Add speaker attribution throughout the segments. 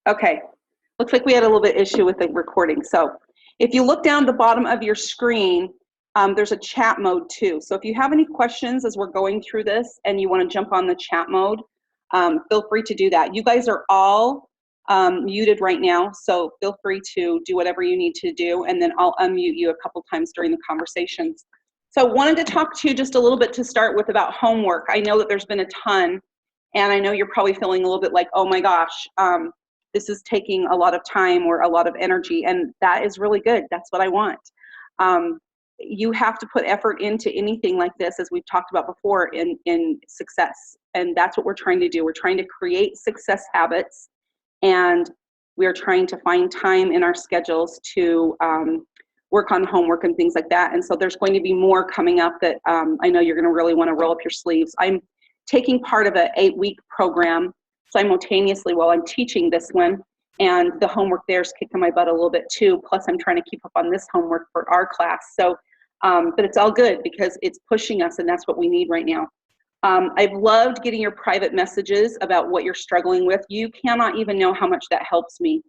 Speaker 1: Okay, looks like we had a little bit issue with the recording. So if you look down the bottom of your screen, there's a chat mode too. So if you have any questions as we're going through this and you want to jump on the chat mode, feel free to do that. You guys are all muted right now, so feel free to do whatever you need to do, and then I'll unmute you a couple times during the conversations. So I wanted to talk to you just a little bit to start with about homework. I know that there's been a ton, and I know you're probably feeling a little bit like, oh my gosh, this is taking a lot of time or a lot of energy, and that is really good. That's what I want. You have to put effort into anything like this, as we've talked about before, in success, and that's what we're trying to do. We're trying to create success habits, and we're trying to find time in our schedules to work on homework and things like that. And so there's going to be more coming up that I know you're going to really want to roll up your sleeves. I'm taking part of an 8-week program simultaneously while I'm teaching this one, and the homework there is kicking my butt a little bit too. Plus I'm trying to keep up on this homework for our class. So, but it's all good because it's pushing us, and that's what we need right now. I've loved getting your private messages about what you're struggling with. You cannot even know how much that helps me.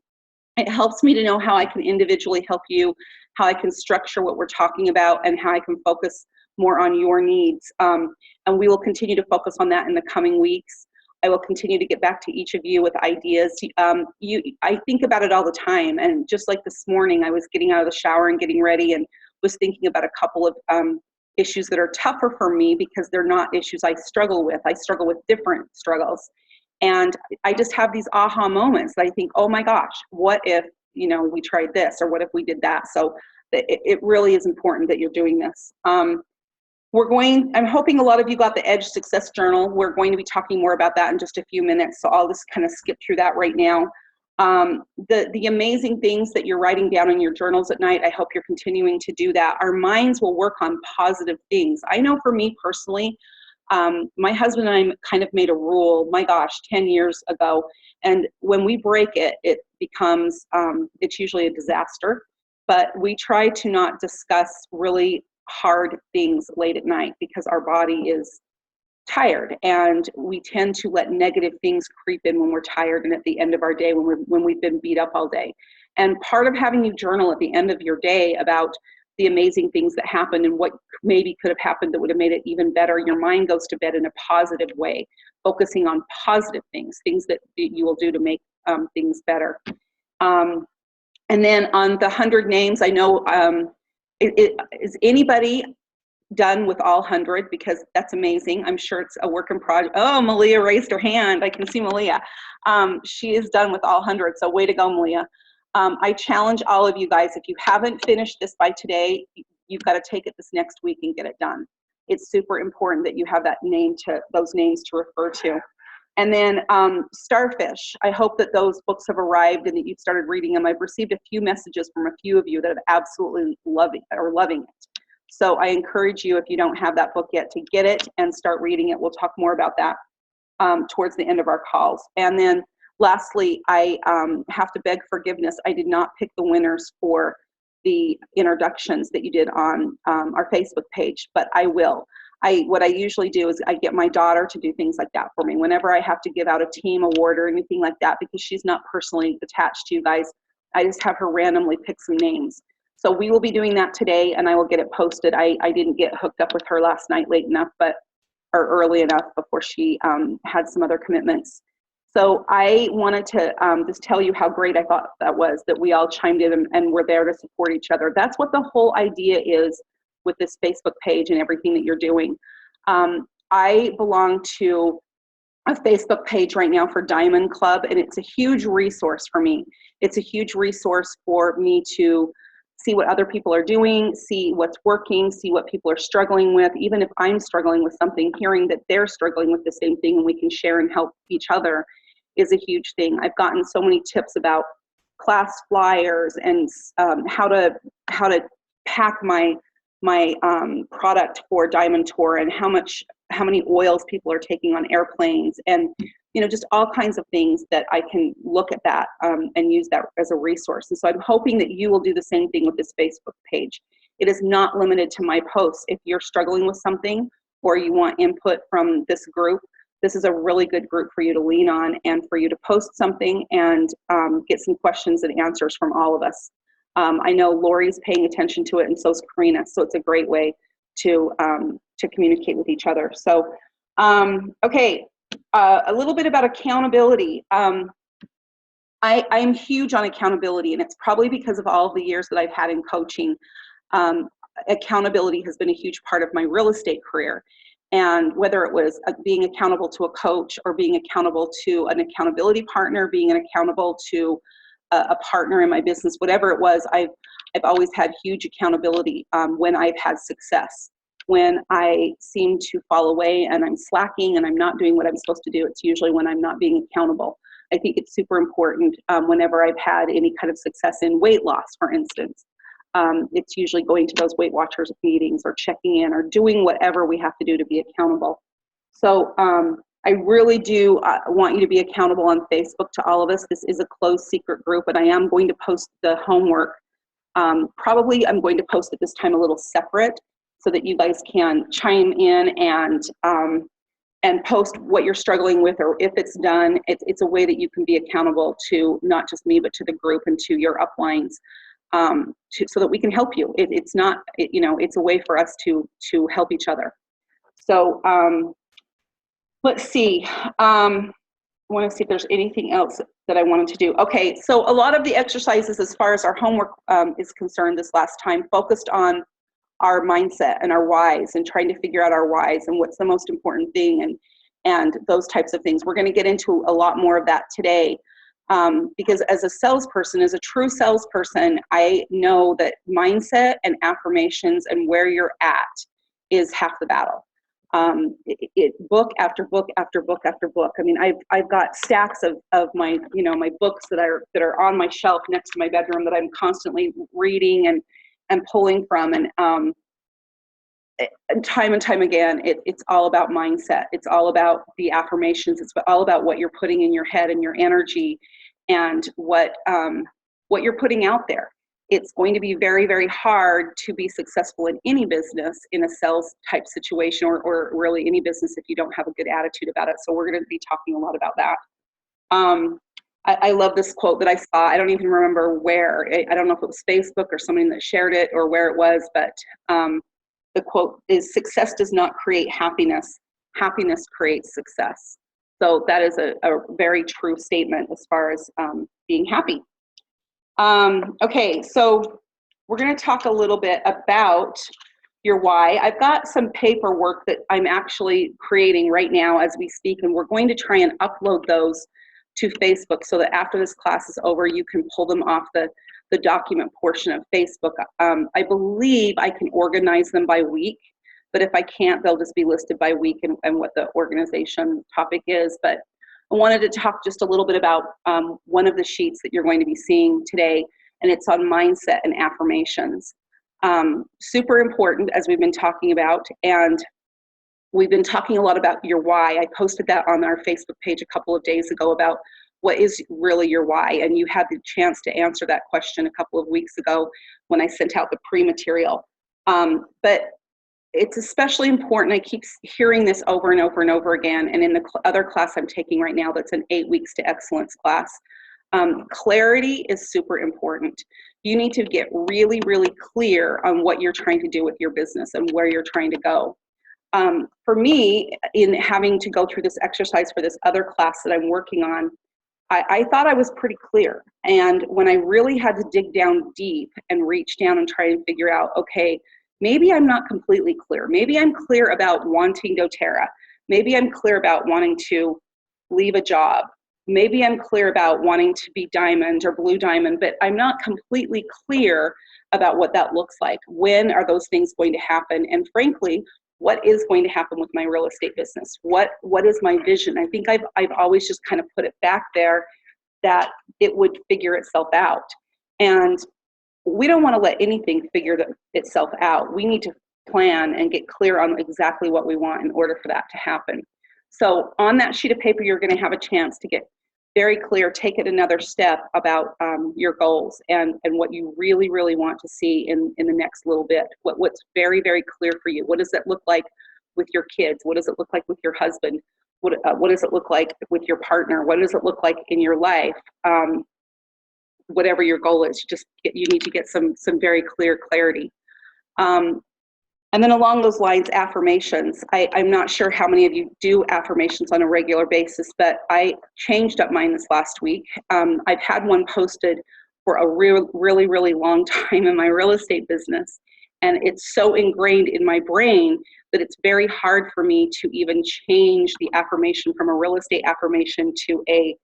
Speaker 1: It helps me to know how I can individually help you, how I can structure what we're talking about, and how I can focus more on your needs. And we will continue to focus on that in the coming weeks. I will continue to get back to each of you with ideas. I think about it all the time, and just like this morning, I was getting out of the shower and getting ready and was thinking about a couple of issues that are tougher for me because they're not issues I struggle with. I struggle with different struggles. And I just have these aha moments that I think, oh my gosh, what if, we tried this, or what if we did that? So it really is important that you're doing this. I'm hoping a lot of you got the EDGE Success Journal. We're going to be talking more about that in just a few minutes, so I'll just kind of skip through that right now. The amazing things that you're writing down in your journals at night, I hope you're continuing to do that. Our minds will work on positive things. I know for me personally, my husband and I kind of made a rule, my gosh, 10 years ago, and when we break it, it becomes, it's usually a disaster, but we try to not discuss really hard things late at night because our body is tired, and we tend to let negative things creep in when we're tired and at the end of our day when we've been beat up all day. And part of having you journal at the end of your day about the amazing things that happened and what maybe could have happened that would have made it even better, your mind goes to bed in a positive way, focusing on positive things that you will do to make things better. And then on the 100 names, I know, is anybody done with all 100? Because that's amazing. I'm sure it's a work in progress. Oh, Malia raised her hand. I can see Malia. She is done with all 100, so way to go, Malia. I challenge all of you guys, if you haven't finished this by today, you've got to take it this next week and get it done. It's super important that you have those names to refer to. And then Starfish, I hope that those books have arrived and that you've started reading them. I've received a few messages from a few of you that have absolutely loving it. So I encourage you, if you don't have that book yet, to get it and start reading it. We'll talk more about that towards the end of our calls. And then lastly, I have to beg forgiveness. I did not pick the winners for the introductions that you did on our Facebook page, but I will. What I usually do is I get my daughter to do things like that for me. Whenever I have to give out a team award or anything like that, because she's not personally attached to you guys, I just have her randomly pick some names. So we will be doing that today, and I will get it posted. I didn't get hooked up with her last night late enough, or early enough before she had some other commitments. So I wanted to just tell you how great I thought that was, that we all chimed in and we're there to support each other. That's what the whole idea is with this Facebook page and everything that you're doing. I belong to a Facebook page right now for Diamond Club, and it's a huge resource for me. It's a huge resource for me to see what other people are doing, see what's working, see what people are struggling with. Even if I'm struggling with something, hearing that they're struggling with the same thing and we can share and help each other is a huge thing. I've gotten so many tips about class flyers and how to pack my product for Diamond Tour, and how many oils people are taking on airplanes, and just all kinds of things that I can look at that and use that as a resource. And so I'm hoping that you will do the same thing with this Facebook page. It is not limited to my posts. If you're struggling with something or you want input from this group, this is a really good group for you to lean on and for you to post something and get some questions and answers from all of us. I know Lori's paying attention to it, and so is Karina, so it's a great way to communicate with each other. So, okay, a little bit about accountability. I'm huge on accountability, and it's probably because of all of the years that I've had in coaching. Accountability has been a huge part of my real estate career. And whether it was being accountable to a coach or being accountable to an accountability partner, being accountable to a partner in my business, whatever it was, I've always had huge accountability when I've had success. When I seem to fall away and I'm slacking and I'm not doing what I'm supposed to do, it's usually when I'm not being accountable. I think it's super important whenever I've had any kind of success in weight loss, for instance. It's usually going to those Weight Watchers meetings or checking in or doing whatever we have to do to be accountable. So I really do want you to be accountable on Facebook to all of us. This is a closed secret group, and I am going to post the homework. Probably I'm going to post it this time a little separate so that you guys can chime in and post what you're struggling with, or if it's done. It's a way that you can be accountable to not just me, but to the group and to your uplines, so that we can help you. It's not, it's a way for us to help each other. So let's see. I want to see if there's anything else that I wanted to do. Okay, so a lot of the exercises as far as our homework is concerned this last time focused on our mindset and our whys and trying to figure out our whys and what's the most important thing and those types of things. We're going to get into a lot more of that today because as a salesperson, as a true salesperson, I know that mindset and affirmations and where you're at is half the battle. Book after book after book after book. I mean, I've got stacks of my, my books that are on my shelf next to my bedroom that I'm constantly reading and pulling from, and time again, it's all about mindset. It's all about the affirmations. It's all about what you're putting in your head and your energy, and what you're putting out there. It's going to be very, very hard to be successful in any business, in a sales type situation, or really any business, if you don't have a good attitude about it. So we're going to be talking a lot about that. I love this quote that I saw. I don't even remember where. I don't know if it was Facebook or somebody that shared it or where it was, but the quote is, "Success does not create happiness. Happiness creates success." So that is a very true statement as far as being happy. Okay, so we're going to talk a little bit about your why. I've got some paperwork that I'm actually creating right now as we speak, and we're going to try and upload those to Facebook so that after this class is over, you can pull them off the document portion of Facebook. I believe I can organize them by week, but if I can't, they'll just be listed by week and what the organization topic is. But I wanted to talk just a little bit about one of the sheets that you're going to be seeing today, and it's on mindset and affirmations. Super important, as we've been talking about, and we've been talking a lot about your why. I posted that on our Facebook page a couple of days ago about what is really your why, and you had the chance to answer that question a couple of weeks ago when I sent out the pre-material. But it's especially important. I keep hearing this over and over and over again, and in the other class I'm taking right now, that's an 8 weeks to excellence class. Clarity is super important. You need to get really, really clear on what you're trying to do with your business and where you're trying to go. For me, in having to go through this exercise for this other class that I'm working on, I thought I was pretty clear. And when I really had to dig down deep and reach down and try and figure out, okay, maybe I'm not completely clear. Maybe I'm clear about wanting doTERRA. Maybe I'm clear about wanting to leave a job. Maybe I'm clear about wanting to be diamond or blue diamond, but I'm not completely clear about what that looks like. When are those things going to happen? And frankly, what is going to happen with my real estate business? What is my vision? I think I've always just kind of put it back there that it would figure itself out. And we don't want to let anything figure itself out. We need to plan and get clear on exactly what we want in order for that to happen. So on that sheet of paper, you're going to have a chance to get very clear, take it another step about your goals and what you really, really want to see in the next little bit. What's very, very clear for you. What does that look like with your kids? What does it look like with your husband? what does it look like with your partner? What does it look like in your life? Whatever your goal is, you need to get some very clear clarity. And then along those lines, affirmations. I'm not sure how many of you do affirmations on a regular basis, but I changed up mine this last week. I've had one posted for a really, really long time in my real estate business. And it's so ingrained in my brain that it's very hard for me to even change the affirmation from a real estate affirmation to a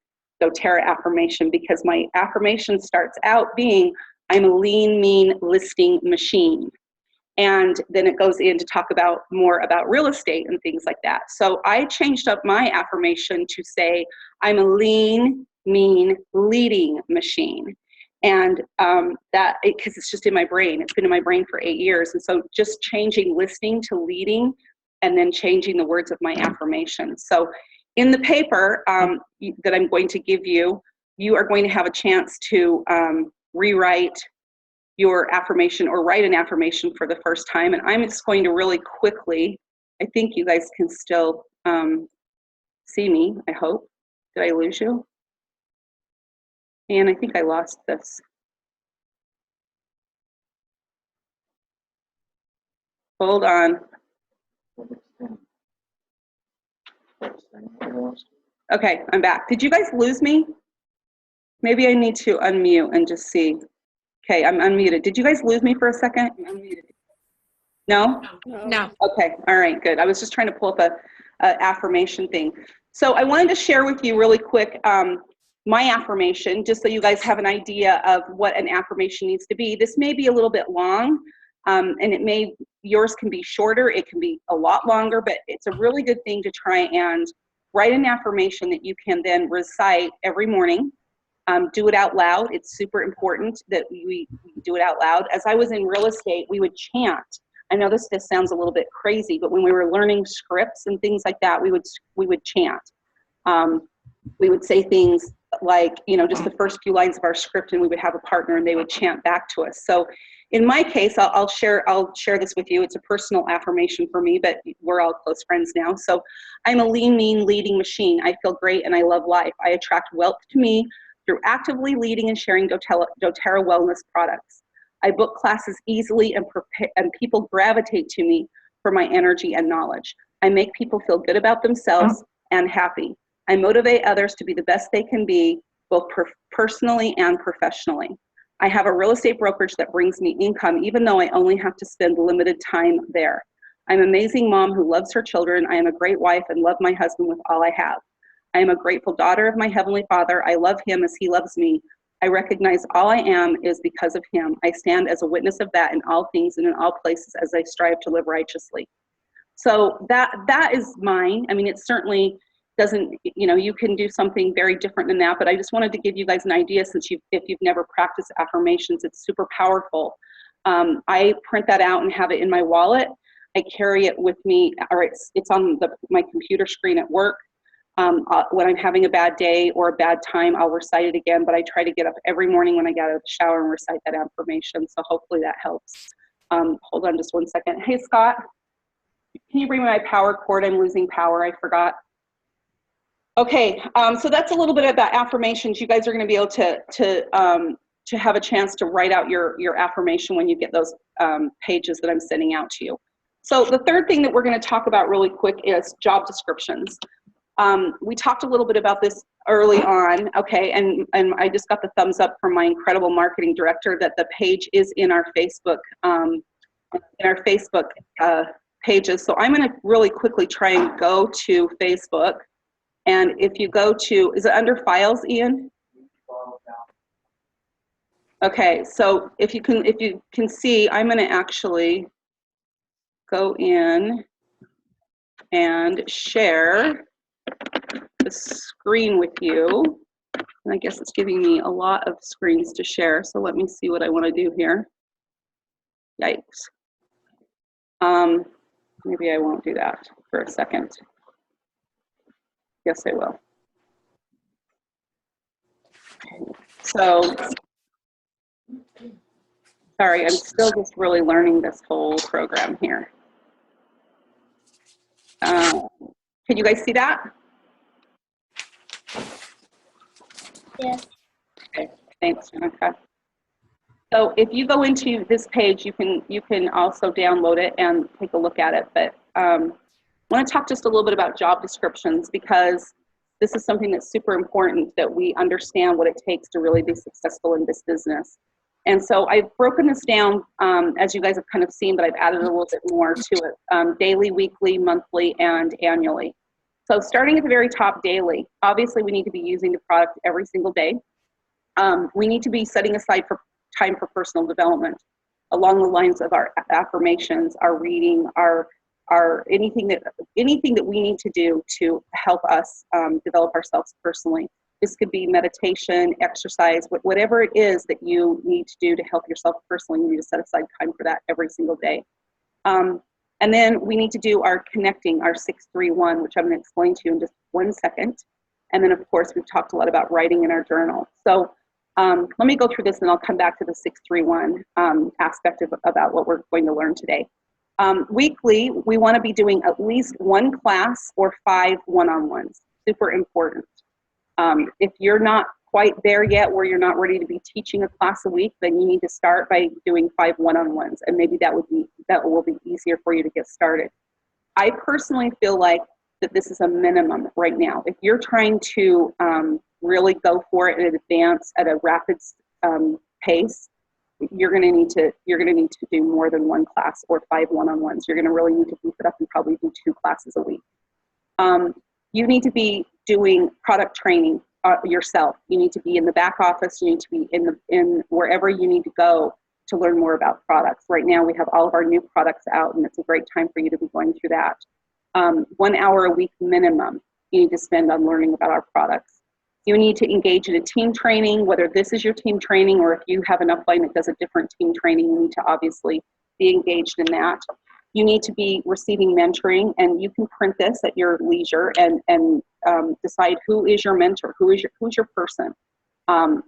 Speaker 1: doTERRA affirmation, because my affirmation starts out being, I'm a lean, mean listing machine. And then it goes in to talk about more about real estate and things like that. So I changed up my affirmation to say, I'm a lean, mean leading machine. And because it's just in my brain. It's been in my brain for 8 years. And so just changing listening to leading, and then changing the words of my affirmation. So in the paper that I'm going to give you, you are going to have a chance to rewrite your affirmation or write an affirmation for the first time. And I'm just going to really quickly, I think you guys can still see me, I hope. Did I lose you? And I think I lost this. Hold on. Okay, I'm back. Did you guys lose me? Maybe I need to unmute and just see. Okay, I'm unmuted. Did you guys lose me for a second? No?
Speaker 2: No.
Speaker 1: Okay, all right, good. I was just trying to pull up a affirmation thing. So I wanted to share with you really quick my affirmation, just so you guys have an idea of what an affirmation needs to be. This may be a little bit long, and yours can be shorter, it can be a lot longer, but it's a really good thing to try and write an affirmation that you can then recite every morning. Do it out loud. It's super important that we do it out loud. As I was in real estate, we would chant. I know this sounds a little bit crazy, but when we were learning scripts and things like that, we would chant. We would say things like, just the first few lines of our script, and we would have a partner and they would chant back to us. So in my case, I'll share this with you. It's a personal affirmation for me, but we're all close friends now. So I'm a lean, mean leading machine. I feel great and I love life. I attract wealth to me through actively leading and sharing doTERRA wellness products. I book classes easily and people gravitate to me for my energy and knowledge. I make people feel good about themselves and happy. I motivate others to be the best they can be, both personally and professionally. I have a real estate brokerage that brings me income, even though I only have to spend limited time there. I'm an amazing mom who loves her children. I am a great wife and love my husband with all I have. I am a grateful daughter of my Heavenly Father. I love Him as He loves me. I recognize all I am is because of Him. I stand as a witness of that in all things and in all places as I strive to live righteously. So that is mine. I mean, it certainly doesn't, you can do something very different than that, but I just wanted to give you guys an idea, since if you've never practiced affirmations, it's super powerful. I print that out and have it in my wallet. I carry it with me, or it's on my computer screen at work. When I'm having a bad day or a bad time, I'll recite it again, but I try to get up every morning when I get out of the shower and recite that affirmation, so hopefully that helps. Hold on just one second. Hey, Scott, can you bring me my power cord? I'm losing power, I forgot. Okay, so that's a little bit about affirmations. You guys are going to be able to have a chance to write out your affirmation when you get those pages that I'm sending out to you. So the third thing that we're going to talk about really quick is job descriptions. We talked a little bit about this early on, okay, and I just got the thumbs up from my incredible marketing director that the page is in our Facebook pages. So I'm going to really quickly try and go to Facebook. And if you go to, is it under files, Ian? Okay, so if you can see, I'm going to actually go in and share the screen with you. And I guess it's giving me a lot of screens to share. So let me see what I want to do here. Yikes. Maybe I won't do that for a second. Yes, I will. So, sorry, I'm still just really learning this whole program here. Can you guys see that?
Speaker 2: Yes.
Speaker 1: Okay, thanks, Monica. So if you go into this page, you can also download it and take a look at it. But I want to talk just a little bit about job descriptions, because this is something that's super important, that we understand what it takes to really be successful in this business. And so I've broken this down, as you guys have kind of seen, but I've added a little bit more to it, daily, weekly, monthly, and annually. So starting at the very top, daily, obviously we need to be using the product every single day. We need to be setting aside time for personal development along the lines of our affirmations, our reading, our anything that we need to do to help us develop ourselves personally. This could be meditation, exercise, whatever it is that you need to do to help yourself personally. You need to set aside time for that every single day. And then we need to do our connecting, our 631, which I'm going to explain to you in just 1 second. And then, of course, we've talked a lot about writing in our journal. So let me go through this, and I'll come back to the 631 aspect about what we're going to learn today. Weekly, we want to be doing at least 1 class or 5 one-on-ones. Super important. If you're not quite there yet, where you're not ready to be teaching a class a week, then you need to start by doing 5 one-on-ones, and maybe that will be easier for you to get started. I personally feel like that this is a minimum right now. If you're trying to really go for it and advance at a rapid pace, you're going to need to do more than 1 class or 5 one-on-ones. You're going to really need to beef it up and probably do 2 classes a week. You need to be doing product training yourself. You need to be in the back office. You need to be in wherever you need to go to learn more about products. Right now, we have all of our new products out, and it's a great time for you to be going through that. 1 hour a week minimum you need to spend on learning about our products. You need to engage in a team training, whether this is your team training or if you have an upline that does a different team training, you need to obviously be engaged in that. You need to be receiving mentoring, and you can print this at your leisure and decide who is your mentor, who's your person.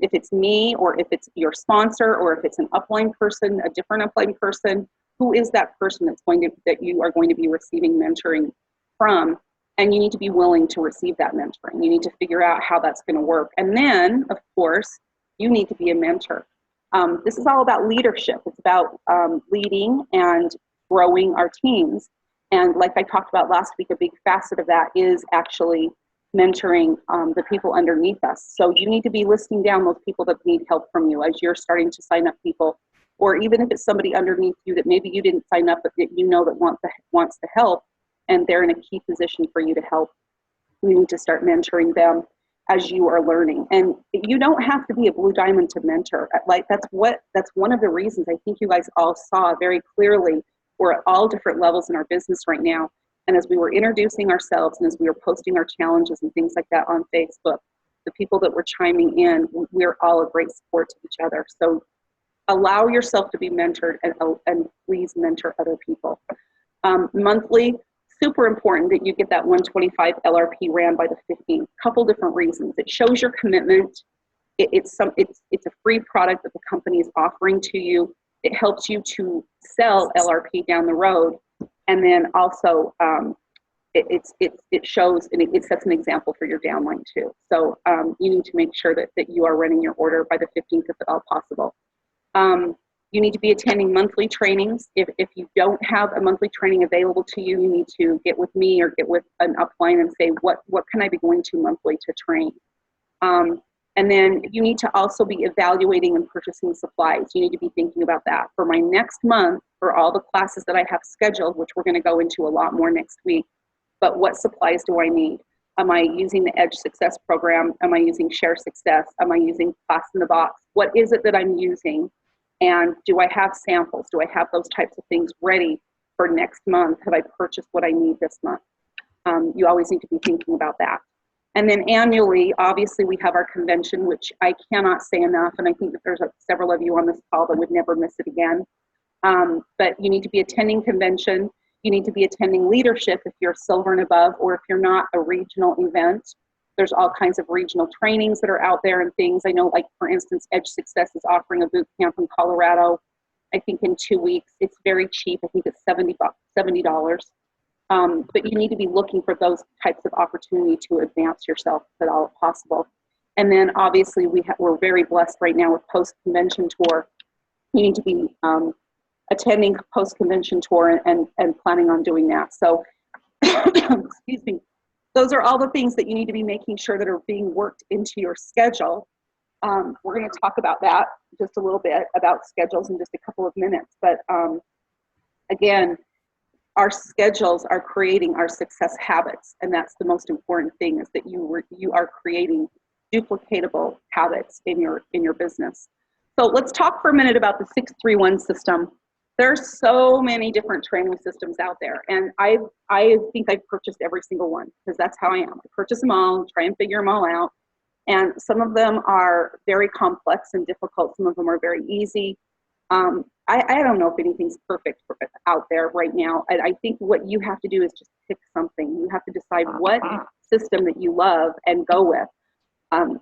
Speaker 1: If it's me, or if it's your sponsor, or if it's an upline person, a different upline person, who is that person that you are going to be receiving mentoring from? And you need to be willing to receive that mentoring. You need to figure out how that's going to work. And then, of course, you need to be a mentor. This is all about leadership. It's about leading and growing our teams. And like I talked about last week, a big facet of that is actually mentoring the people underneath us. So you need to be listing down those people that need help from you as you're starting to sign up people, or even if it's somebody underneath you that maybe you didn't sign up, but that you know that wants to help, and they're in a key position for you to help. You need to start mentoring them as you are learning. And you don't have to be a blue diamond to mentor. Like that's one of the reasons I think you guys all saw very clearly. We're at all different levels in our business right now. And as we were introducing ourselves and as we were posting our challenges and things like that on Facebook, the people that were chiming in, we're all a great support to each other. So allow yourself to be mentored, and please mentor other people. Monthly, super important that you get that 125 LRP ran by the 15th. Couple different reasons. It shows your commitment. It's a free product that the company is offering to you. It helps you to sell LRP down the road, and then also it shows and it sets an example for your downline too. So you need to make sure that you are running your order by the 15th if at all possible. You need to be attending monthly trainings. If you don't have a monthly training available to you, you need to get with me or get with an upline and say, what can I be going to monthly to train? And then you need to also be evaluating and purchasing supplies. You need to be thinking about that. For my next month, for all the classes that I have scheduled, which we're going to go into a lot more next week, but what supplies do I need? Am I using the Edge Success program? Am I using Share Success? Am I using Class in the Box? What is it that I'm using? And do I have samples? Do I have those types of things ready for next month? Have I purchased what I need this month? You always need to be thinking about that. And then annually, obviously, we have our convention, which I cannot say enough, and I think that there's several of you on this call that would never miss it again. But you need to be attending convention. You need to be attending leadership if you're silver and above, or if you're not, a regional event. There's all kinds of regional trainings that are out there and things. I know, like, for instance, Edge Success is offering a boot camp in Colorado, I think in 2 weeks. It's very cheap. I think it's $70. But you need to be looking for those types of opportunity to advance yourself if at all possible. And then obviously we're very blessed right now with post-convention tour. You need to be attending post-convention tour and planning on doing that. So, excuse me, those are all the things that you need to be making sure that are being worked into your schedule. We're going to talk about that just a little bit, about schedules, in just a couple of minutes. But again, our schedules are creating our success habits, and that's the most important thing, is that you are creating duplicatable habits in your business. So let's talk for a minute about the 631 system. There's so many different training systems out there, and I think I've purchased every single one, because that's how I am. I purchase them all, try and figure them all out, and some of them are very complex and difficult. Some of them are very easy. I don't know if anything's perfect out there right now. I think what you have to do is just pick something. You have to decide what system that you love and go with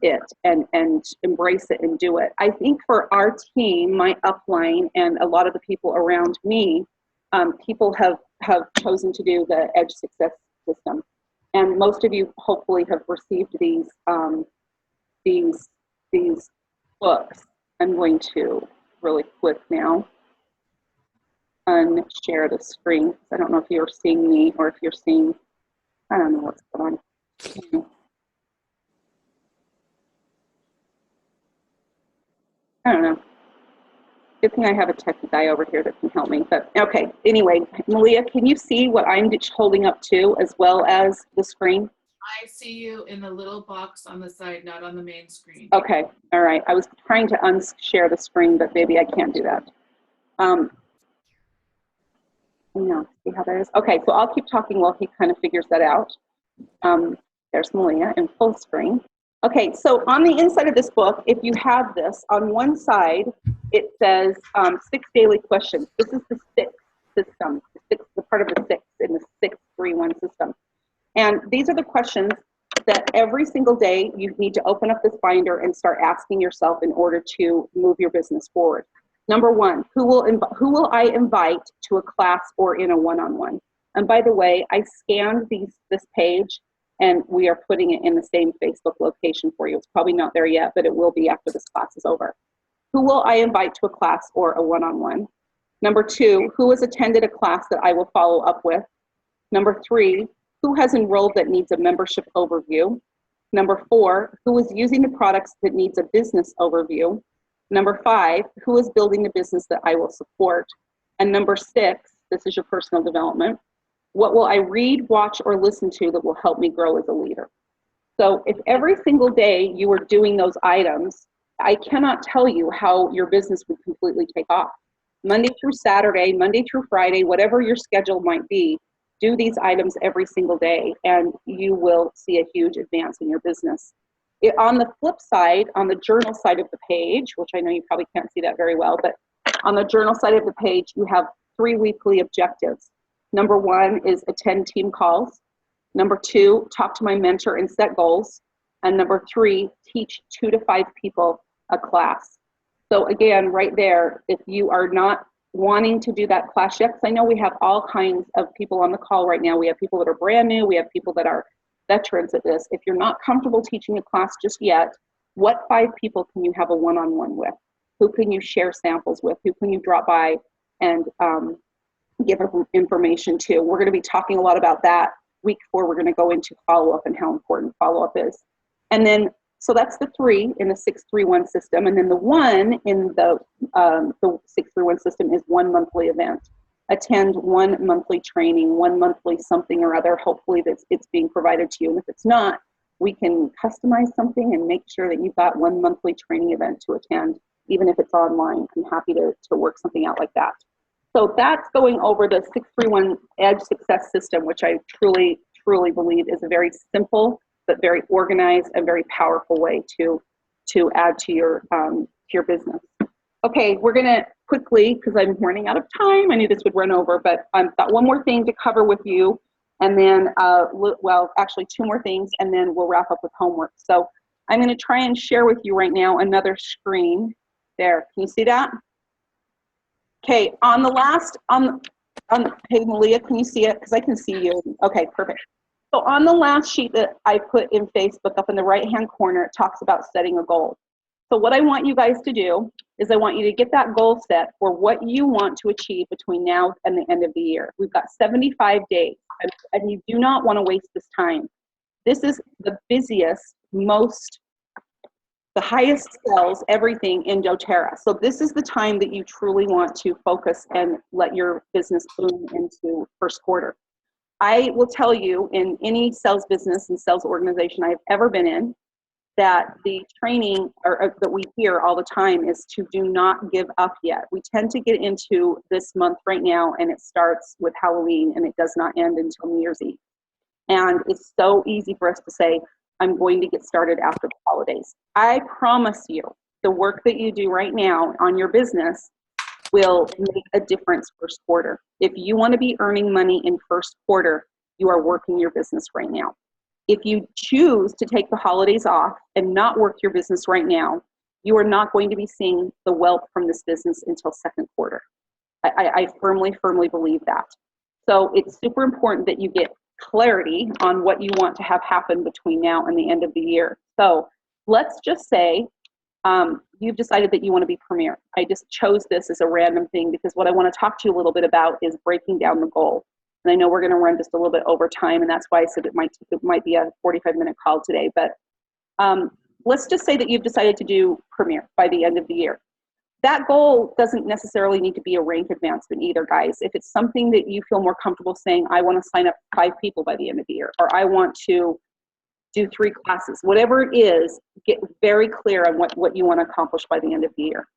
Speaker 1: it, and embrace it and do it. I think for our team, my upline, and a lot of the people around me, people have chosen to do the Edge Success system. And most of you hopefully have received these books. I'm going to really quick now unshare the screen. I don't know if you're seeing me or if you're seeing, I don't know what's going on. I don't know. Good thing I have a techie guy over here that can help me. But okay, anyway, Malia, can you see what I'm holding up to, as well as the screen?
Speaker 2: I see you in the little box on the side, not on the main screen.
Speaker 1: Okay, all right. I was trying to unshare the screen, but maybe I can't do that. No, see how that is? Okay, so I'll keep talking while he kind of figures that out. There's Malia in full screen. Okay, so on the inside of this book, if you have this, on one side, it says 6 daily questions. This is the 6 system, the part of the 6 in the 631 system. And these are the questions that every single day you need to open up this binder and start asking yourself in order to move your business forward. Number 1, who will I invite to a class or in a one-on-one? And by the way, I scanned this page, and we are putting it in the same Facebook location for you. It's probably not there yet, but it will be after this class is over. Who will I invite to a class or a one-on-one? Number 2, who has attended a class that I will follow up with? Number 3, who has enrolled that needs a membership overview? Number 4, who is using the products that needs a business overview? Number 5, who is building the business that I will support? And number 6, this is your personal development. What will I read, watch, or listen to that will help me grow as a leader? So if every single day you are doing those items, I cannot tell you how your business would completely take off. Monday through Saturday, Monday through Friday, whatever your schedule might be, do these items every single day, and you will see a huge advance in your business. On the flip side, on the journal side of the page, which I know you probably can't see that very well, but on the journal side of the page, you have 3 weekly objectives. Number 1 is attend team calls. Number 2, talk to my mentor and set goals. And number 3, teach 2 to 5 people a class. So again, right there, if you are not wanting to do that class yet, because I know we have all kinds of people on the call right now. We have people that are brand new. We have people that are veterans at this. If you're not comfortable teaching a class just yet, what 5 people can you have a one-on-one with? Who can you share samples with? Who can you drop by and give information to? We're going to be talking a lot about that. Week 4, we're going to go into follow-up and how important follow-up is. And then, so that's the 3 in the 631 system. And then the 1 in the 631 system is 1 monthly event. Attend 1 monthly training, 1 monthly something or other. Hopefully it's being provided to you. And if it's not, we can customize something and make sure that you've got 1 monthly training event to attend, even if it's online. I'm happy to work something out like that. So that's going over the 631 Edge Success System, which I truly, truly believe is a very simple but very organized and very powerful way to add to your business. Okay, we're gonna quickly, because I'm running out of time, I knew this would run over, but I've got one more thing to cover with you, and then, well, actually 2 more things, and then we'll wrap up with homework. So I'm gonna try and share with you right now another screen. There, can you see that? Okay, on the last, hey Malia, can you see it? Because I can see you. Okay, perfect. So on the last sheet that I put in Facebook up in the right-hand corner, it talks about setting a goal. So what I want you guys to do is I want you to get that goal set for what you want to achieve between now and the end of the year. We've got 75 days, and you do not want to waste this time. This is the busiest, the highest sales, everything in doTERRA. So this is the time that you truly want to focus and let your business boom into first quarter. I will tell you, in any sales business and sales organization I've ever been in, that the training that we hear all the time is to do not give up yet. We tend to get into this month right now, and it starts with Halloween, and it does not end until New Year's Eve. And it's so easy for us to say, I'm going to get started after the holidays. I promise you, the work that you do right now on your business will make a difference first quarter. If you want to be earning money in first quarter, you are working your business right now. If you choose to take the holidays off and not work your business right now, you are not going to be seeing the wealth from this business until second quarter. I firmly believe that. So it's super important that you get clarity on what you want to have happen between now and the end of the year. So let's just say you've decided that you want to be premier. I just chose this as a random thing because what I want to talk to you a little bit about is breaking down the goal. And I know we're going to run just a little bit over time, and that's why I said it might be a 45-minute call today. But let's just say that you've decided to do premier by the end of the year. That goal doesn't necessarily need to be a rank advancement either, guys. If it's something that you feel more comfortable saying, I want to sign up 5 people by the end of the year, or I want to do 3 classes, whatever it is, get very clear on what you want to accomplish by the end of the year.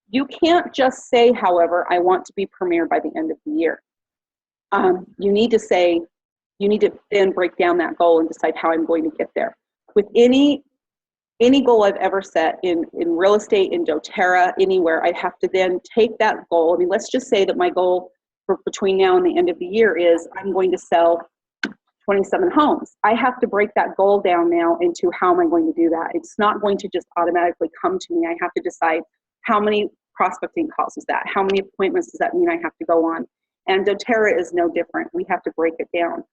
Speaker 1: You can't just say, however, I want to be premier by the end of the year. You need to then break down that goal and decide how I'm going to get there. With any goal I've ever set in real estate, in doTERRA, anywhere, I have to then take that goal. I mean, let's just say that my goal for between now and the end of the year is I'm going to sell 27 homes. I have to break that goal down now into how am I going to do that. It's not going to just automatically come to me. I have to decide how many prospecting calls is that? How many appointments does that mean I have to go on? And doTERRA is no different. We have to break it down.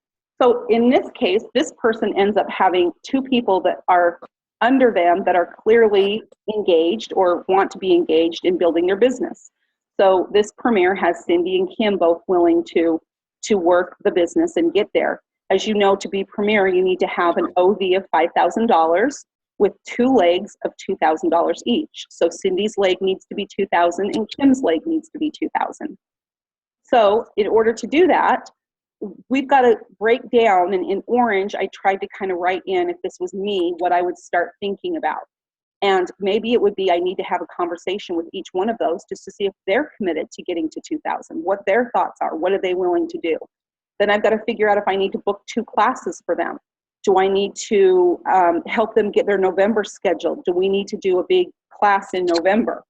Speaker 1: So in this case, this person ends up having 2 people that are under them that are clearly engaged or want to be engaged in building their business. So this premier has Cindy and Kim both willing to work the business and get there. As you know, to be premier, you need to have an OV of $5,000 with 2 legs of $2,000 each. So Cindy's leg needs to be $2,000 and Kim's leg needs to be $2,000. So in order to do that, we've got to break down, and in orange, I tried to kind of write in, if this was me, what I would start thinking about. And maybe it would be I need to have a conversation with each one of those just to see if they're committed to getting to 2,000, what their thoughts are, what are they willing to do. Then I've got to figure out if I need to book 2 classes for them. Do I need to help them get their November scheduled? Do we need to do a big class in November?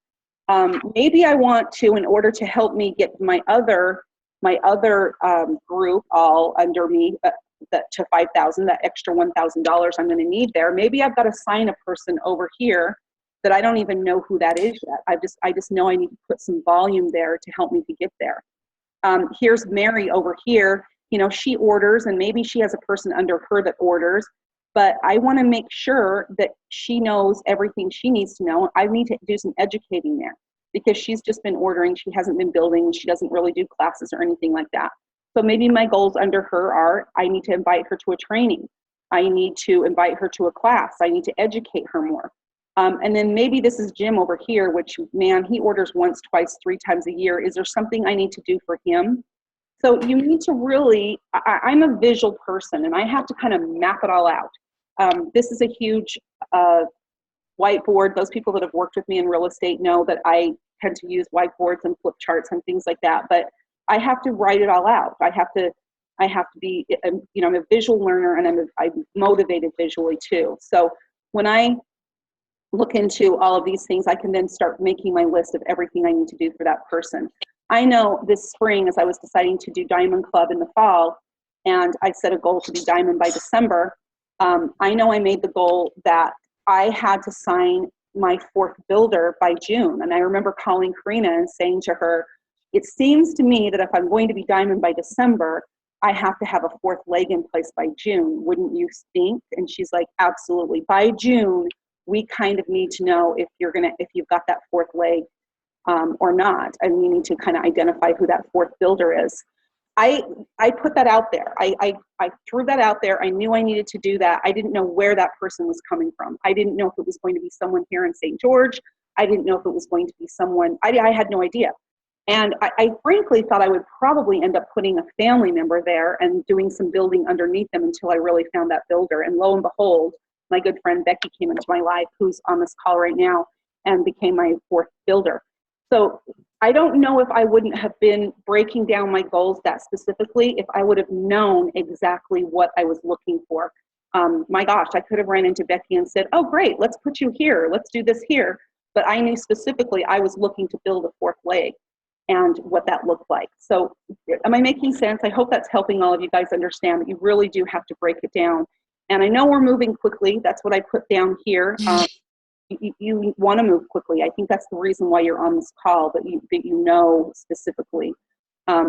Speaker 1: Maybe I want to, in order to help me get my other group all under me to 5,000, that extra $1,000 I'm going to need there. Maybe I've got to sign a person over here that I don't even know who that is yet. I just know I need to put some volume there to help me to get there. Here's Mary over here. You know, she orders, and maybe she has a person under her that orders, but I want to make sure that she knows everything she needs to know. I need to do some educating there because she's just been ordering. She hasn't been building. She doesn't really do classes or anything like that. So maybe my goals under her are, I need to invite her to a training. I need to invite her to a class. I need to educate her more. And then maybe this is Jim over here, which, man, he orders once, twice, 3 times a year. Is there something I need to do for him? So you need to really, I'm a visual person, and I have to kind of map it all out. This is a huge whiteboard. Those people that have worked with me in real estate know that I tend to use whiteboards and flip charts and things like that, but I have to write it all out. I have to be, you know, I'm a visual learner, and I'm motivated visually too. So when I look into all of these things, I can then start making my list of everything I need to do for that person. I know this spring, as I was deciding to do Diamond Club in the fall, and I set a goal to be Diamond by December, I know I made the goal that I had to sign my 4th builder by June. And I remember calling Karina and saying to her, it seems to me that if I'm going to be Diamond by December, I have to have a fourth leg in place by June. Wouldn't you think? And she's like, absolutely. By June, we kind of need to know if you've got that fourth leg or not. And we need to kind of identify who that fourth builder is. I put that out there. I threw that out there. I knew I needed to do that. I didn't know where that person was coming from. I didn't know if it was going to be someone here in St. George. I didn't know if it was going to be someone, I had no idea. And I frankly thought I would probably end up putting a family member there and doing some building underneath them until I really found that builder. And lo and behold, my good friend Becky came into my life, who's on this call right now, and became my fourth builder. So I don't know if I wouldn't have been breaking down my goals that specifically if I would have known exactly what I was looking for. My gosh, I could have ran into Becky and said, oh, great, let's put you here. Let's do this here. But I knew specifically I was looking to build a fourth leg and what that looked like. So am I making sense? I hope that's helping all of you guys understand that you really do have to break it down. And I know we're moving quickly. That's what I put down here. You want to move quickly. I think that's the reason why you're on this call, that you know specifically.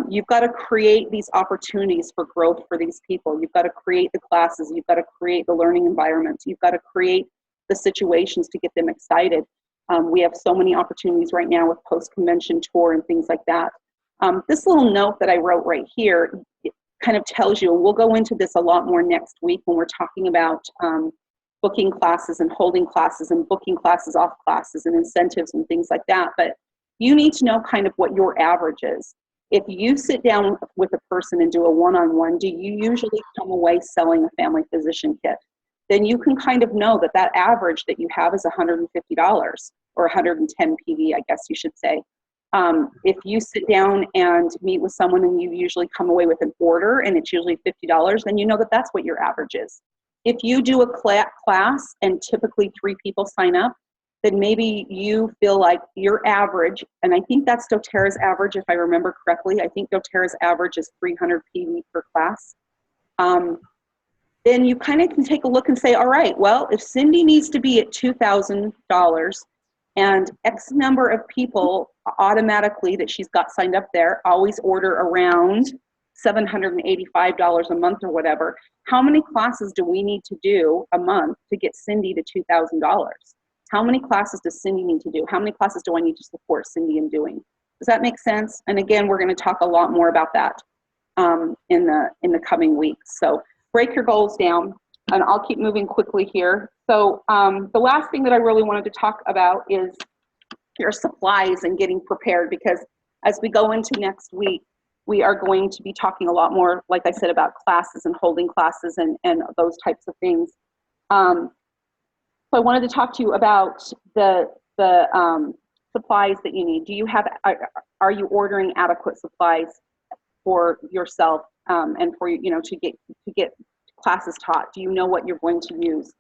Speaker 1: You've got to create these opportunities for growth for these people. You've got to create the classes. You've got to create the learning environments. You've got to create the situations to get them excited. We have so many opportunities right now with post-convention tour and things like that. This little note that I wrote right here, it kind of tells you, and we'll go into this a lot more next week when we're talking about booking classes and holding classes and booking classes off classes and incentives and things like that. But you need to know kind of what your average is. If you sit down with a person and do a one-on-one, do you usually come away selling a family physician kit? Then you can kind of know that that average that you have is $150 or 110 PV, I guess you should say. If you sit down and meet with someone and you usually come away with an order and it's usually $50, then you know that that's what your average is. If you do a class and typically 3 people sign up, then maybe you feel like your average, and I think that's doTERRA's average if I remember correctly. I think doTERRA's average is 300 PV per class. Then you kind of can take a look and say, all right, well, if Cindy needs to be at $2,000 and X number of people automatically that she's got signed up there always order around $785 a month or whatever, how many classes do we need to do a month to get Cindy to $2,000? How many classes does Cindy need to do? How many classes do I need to support Cindy in doing? Does that make sense? And again, we're going to talk a lot more about that in the coming weeks. So break your goals down, and I'll keep moving quickly here. So the last thing that I really wanted to talk about is your supplies and getting prepared, because as we go into next week, we are going to be talking a lot more, like I said, about classes and holding classes and those types of things. So I wanted to talk to you about the supplies that you need. Do you have, are you ordering adequate supplies for yourself and for, to get classes taught? Do you know what you're going to use?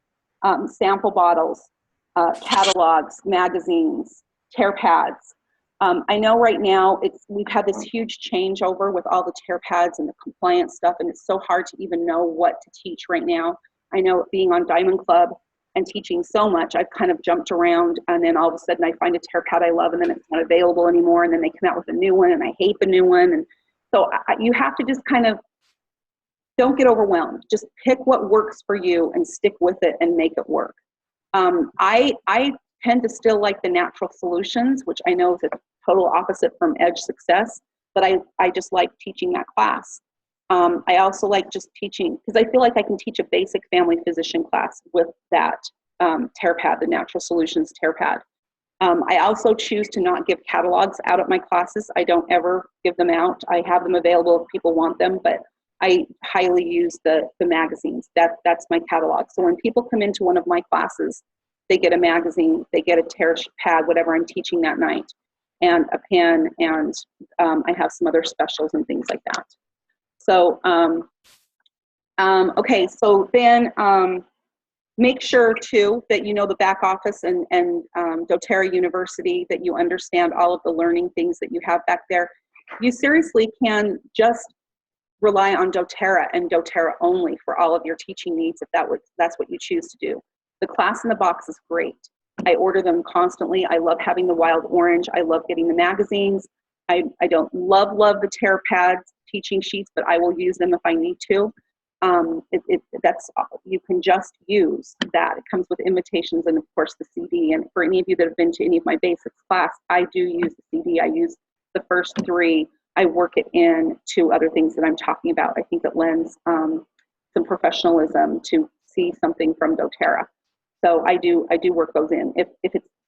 Speaker 1: Sample bottles, catalogs, magazines, tear pads. I know right now we've had this huge changeover with all the tear pads and the compliance stuff, and it's so hard to even know what to teach right now. I know being on Diamond Club and teaching so much, I've kind of jumped around, and then all of a sudden I find a tear pad I love, and then it's not available anymore, and then they come out with a new one, and I hate the new one. And so you have to just kind of, don't get overwhelmed. Just pick what works for you and stick with it and make it work. I tend to still like the natural solutions, which I know is a total opposite from Edge Success, but I just like teaching that class. I also like just teaching, because I feel like I can teach a basic family physician class with that tear pad, the natural solutions tear pad. I also choose to not give catalogs out at my classes. I don't ever give them out. I have them available if people want them, but I highly use the magazines. That's my catalog. So when people come into one of my classes, they get a magazine, they get a tear pad, whatever I'm teaching that night, and a pen, and I have some other specials and things like that. So, okay, so then make sure too that you know the back office and doTERRA University, that you understand all of the learning things that you have back there. You seriously can just rely on doTERRA and doTERRA only for all of your teaching needs if that's what you choose to do. The class in the box is great. I order them constantly. I love having the wild orange. I love getting the magazines. I don't love the tear pads. teaching sheets, but I will use them if I need to. You can just use that. It comes with invitations and of course the CD. And for any of you that have been to any of my basics class, I do use the CD. I use the first 3. I work it in to other things that I'm talking about. I think it lends some professionalism to see something from doTERRA. So I do work those in if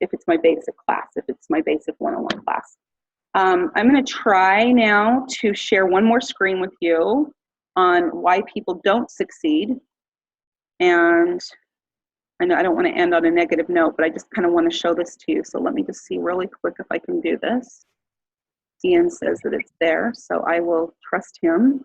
Speaker 1: it's my basic class, if it's my basic one-on-one class. I'm going to try now to share one more screen with you on why people don't succeed. And I know I don't want to end on a negative note, but I just kind of want to show this to you. So let me just see really quick if I can do this. Ian says that it's there, so I will trust him.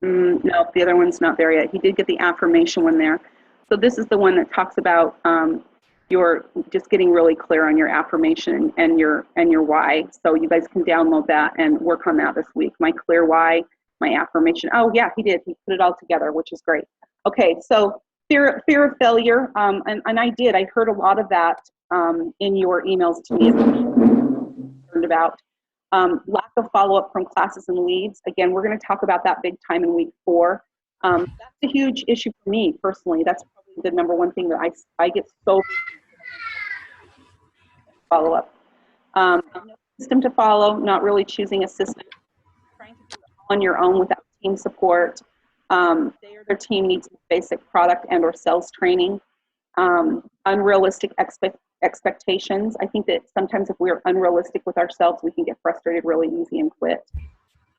Speaker 1: No, the other one's not there yet. He did get the affirmation one there. So this is the one that talks about your just getting really clear on your affirmation and your why. So you guys can download that and work on that this week. My clear why, my affirmation. Oh yeah, he did. He put it all together, which is great. Okay, so fear of failure, and I heard a lot of that in your emails to me about. Lack of follow-up from classes and leads. Again, we're going to talk about that big time in week 4. That's a huge issue for me personally. That's probably the number one thing that I get so follow-up. No system to follow, not really choosing a system, trying to do it on your own without team support. They or their team needs basic product and or sales training. Unrealistic expectations. I think that sometimes if we're unrealistic with ourselves, we can get frustrated really easy and quit.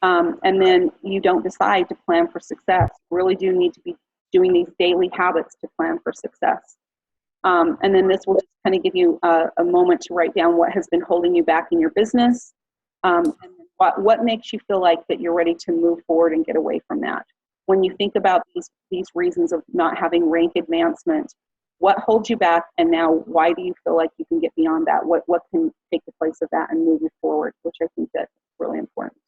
Speaker 1: And then you don't decide to plan for success. You really do need to be doing these daily habits to plan for success. And then this will just kind of give you a moment to write down what has been holding you back in your business, and what makes you feel like that you're ready to move forward and get away from that. When you think about these reasons of not having rank advancement, what holds you back, and now why do you feel like you can get beyond that? What can take the place of that and move you forward, which I think that's really important.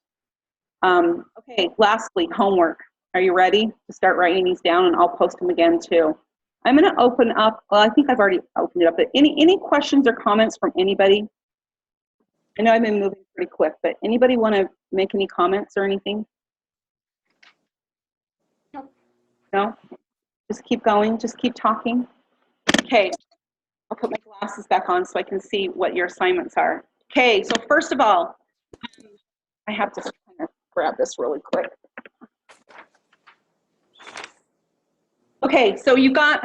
Speaker 1: Okay, lastly, homework. Are you ready to start writing these down? And I'll post them again too. I'm going to open up, well, I think I've already opened it up, but any questions or comments from anybody? I know I've been moving pretty quick, but anybody want to make any comments or anything? No? Just keep going, just keep talking. Okay, I'll put my glasses back on so I can see what your assignments are. Okay, so first of all, I have to kind of grab this really quick. Okay, so you got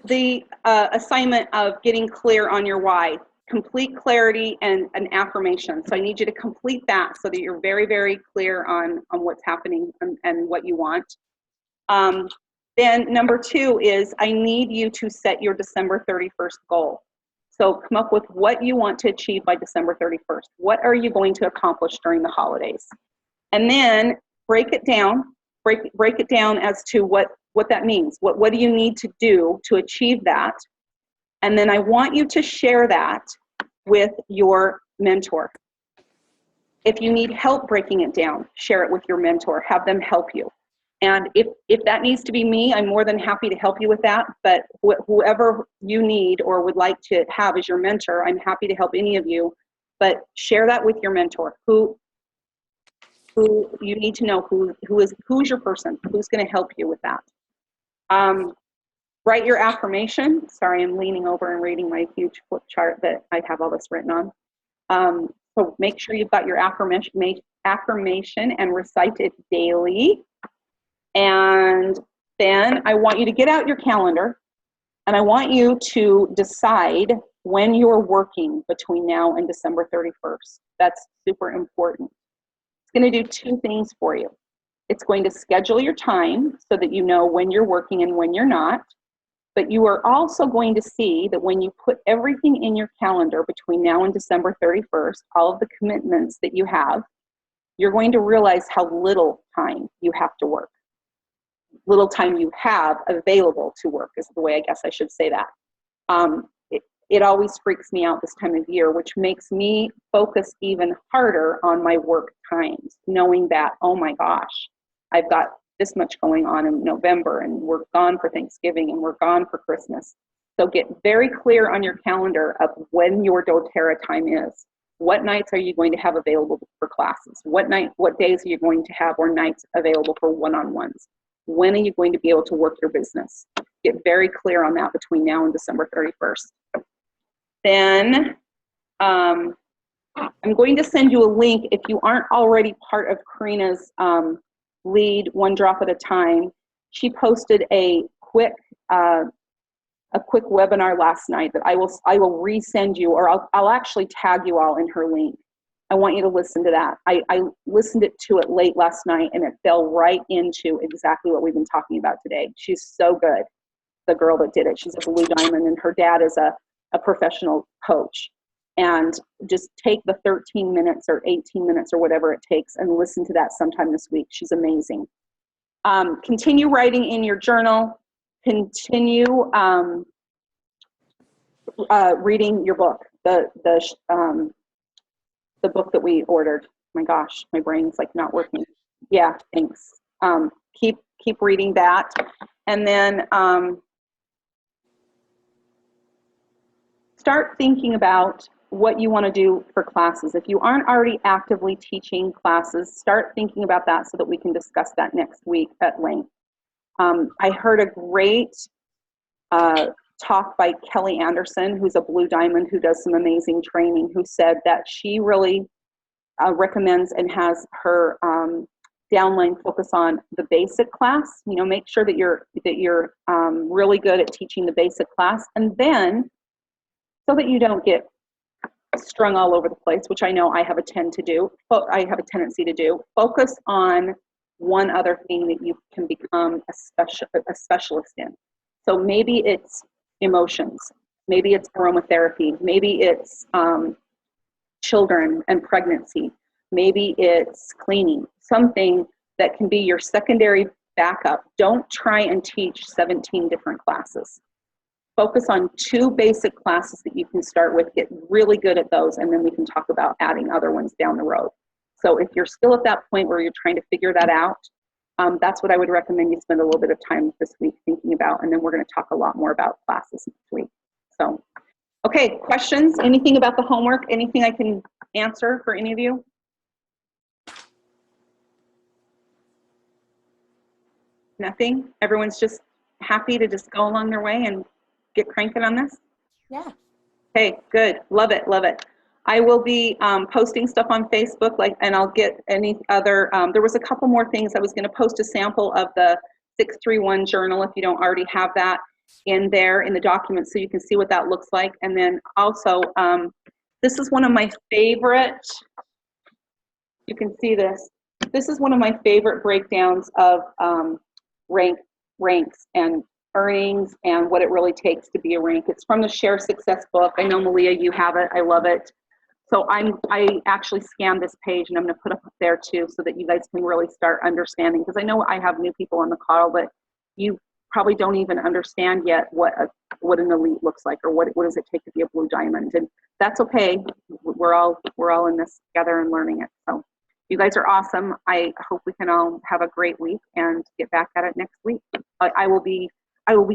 Speaker 1: the assignment of getting clear on your why, complete clarity and an affirmation. So I need you to complete that so that you're very, very clear on what's happening and what you want. Then number 2 is I need you to set your December 31st goal. So come up with what you want to achieve by December 31st. What are you going to accomplish during the holidays? And then break it down as to what that means. What do you need to do to achieve that? And then I want you to share that with your mentor. If you need help breaking it down, share it with your mentor. Have them help you. And if that needs to be me, I'm more than happy to help you with that. But whoever you need or would like to have as your mentor, I'm happy to help any of you. But share that with your mentor. Who you need to know who's your person, who's going to help you with that. Write your affirmation. Sorry, I'm leaning over and reading my huge flip chart that I have all this written on. So make sure you've got your affirmation and recite it daily. And then I want you to get out your calendar and I want you to decide when you're working between now and December 31st. That's super important. It's going to do 2 things for you. It's going to schedule your time so that you know when you're working and when you're not. But you are also going to see that when you put everything in your calendar between now and December 31st, all of the commitments that you have, you're going to realize how little time you have to work. Little time you have available to work is the way I guess I should say that. It always freaks me out this time of year, which makes me focus even harder on my work times, knowing that, oh my gosh, I've got this much going on in November, and we're gone for Thanksgiving, and we're gone for Christmas. So get very clear on your calendar of when your doTERRA time is. What nights are you going to have available for classes? What days are you going to have or nights available for one-on-ones? When are you going to be able to work your business? Get very clear on that between now and December 31st. Then I'm going to send you a link if you aren't already part of Karina's lead One Drop at a Time. She posted a quick webinar last night that I will resend you, or I'll actually tag you all in her link. I want you to listen to that. I listened to it late last night, and it fell right into exactly what we've been talking about today. She's so good, the girl that did it. She's a Blue Diamond, and her dad is a professional coach. And just take the 13 minutes or 18 minutes or whatever it takes and listen to that sometime this week. She's amazing. Continue writing in your journal. Continue reading your book, the book that we ordered. My gosh, my brain's like not working. Yeah, thanks. Keep reading that, and then start thinking about what you want to do for classes. If you aren't already actively teaching classes, start thinking about that so that we can discuss that next week at length. I heard a great talk by Kelly Anderson, who's a Blue Diamond who does some amazing training, who said that she really recommends and has her downline focus on the basic class. You know, make sure that you're really good at teaching the basic class, and then so that you don't get strung all over the place, which I know I have a tendency to do. Focus on one other thing that you can become a specialist in. So maybe it's emotions, maybe it's aromatherapy, maybe it's children and pregnancy, maybe it's cleaning, something that can be your secondary backup. Don't try and teach 17 different classes. Focus on 2 basic classes that you can start with, get really good at those, and then we can talk about adding other ones down the road. So if you're still at that point where you're trying to figure that out, that's what I would recommend you spend a little bit of time this week thinking about, and then we're going to talk a lot more about classes next week. So, okay, questions? Anything about the homework? Anything I can answer for any of you? Nothing? Everyone's just happy to just go along their way and get cranking on this?
Speaker 3: Yeah.
Speaker 1: Okay, good. Love it, love it. I will be posting stuff on Facebook, and I'll get any other, there was a couple more things. I was going to post a sample of the 631 journal if you don't already have that in there in the document, so you can see what that looks like. And then also, this is one of my favorite, you can see this. This is one of my favorite breakdowns of ranks and earnings and what it really takes to be a rank. It's from the Share Success book. I know, Malia, you have it. I love it. So I actually scanned this page, and I'm going to put it up there too so that you guys can really start understanding, because I know I have new people on the call that you probably don't even understand yet what an elite looks like, or what does it take to be a Blue Diamond. And that's okay. We're all in this together and learning it. So you guys are awesome. I hope we can all have a great week and get back at it next week. I will be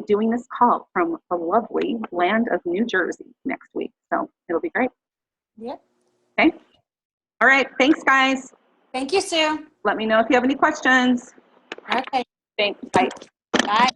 Speaker 1: doing this call from the lovely land of New Jersey next week. So it'll be great.
Speaker 3: Yep.
Speaker 1: Okay. All right. Thanks, guys.
Speaker 3: Thank you, Sue.
Speaker 1: Let me know if you have any questions.
Speaker 3: Okay.
Speaker 1: Thanks. Bye.
Speaker 3: Bye.